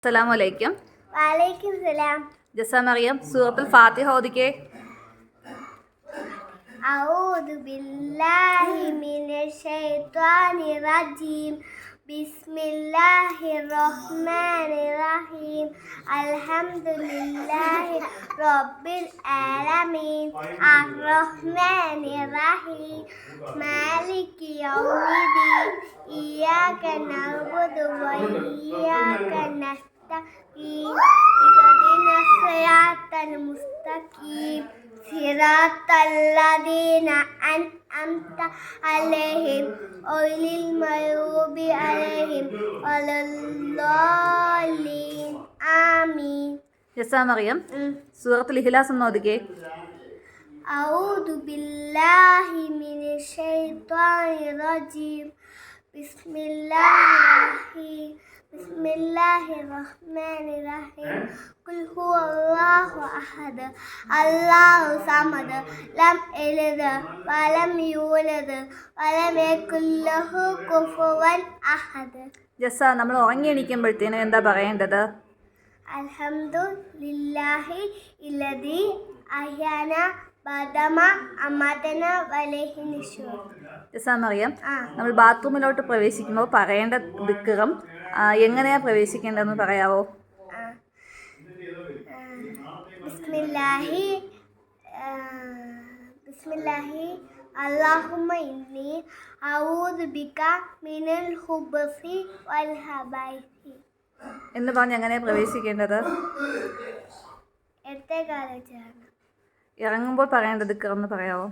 अस्सलाम वालेकुम। वालेकुम सलाम। जैसा मरियम सूरത്തുൽ ഫാത്തിഹ ഓദിക്കേ। अऊज़ु बिल्लाहि मिनश शैतानिर रजीम। बिस्मिल्लाहिर रहमानिर रहीम। अल्हम्दुलिल्लाहि रब्बिल आलमीन। अर्रहमानिर रहीम। मालिकि यौमिद्दीन। इय्याक नअबुदु व इय्याक नस्तईन। इहदिनस सिरातल मुस्तकीम। सिरातल्लज़ीना अनअमत अलैहिम गैरिल मग़्दूबि अलैहिम वलद्दाल्लीन। आमीन। जैसा मरियम सूरത്തുൽ ഇഖ്ലാസ് ഒന്ന് ഓദിക്കേ। अऊज़ु बिल्लाहि मिनश शैतानिर रजीम। बिस्मिल्लाहिर रहमानिर रहीम। क़ुल हुवल्लाहु अहद अल्लाहु समद लम यलिद वलम യൂലദ് വലം യകുൽ ലഹു കുഫുവൻ അഹദ്। ജസ്സ നമ്മൾ ഉറങ്ങി എണീക്കുമ്പോഴത്തേനും എന്താ പറയേണ്ടത്? അൽഹംദുലില്ലാഹി ഇല്ലദി അഹ്യാന ബദമ അമതന വലൈഹി നിശൂർ. ജസ്സ മറിയം നമ്മൾ ബാത്റൂമിലോട്ട് പ്രവേശിക്കുമ്പോൾ പറയേണ്ട ദിക്റും എങ്ങനെയാ പ്രവേശിക്കേണ്ടതെന്ന് പറയാവോ? ബിസ്മില്ലാഹി അല്ലാഹുമ്മ ഇന്നി അഊദു ബിക മിനൽ ഖുബസി വൽ ഖബായിസി എന്ന് പറഞ്ഞ് എങ്ങനെയാ പ്രവേശിക്കേണ്ടത്? ഇടത്തെ കാലം ചേർന്ന് ഇറങ്ങുമ്പോൾ പറയേണ്ട ദിക്റെന്ന് പറയാവോ?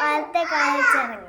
വലത്തെ കാലം ചേർന്ന്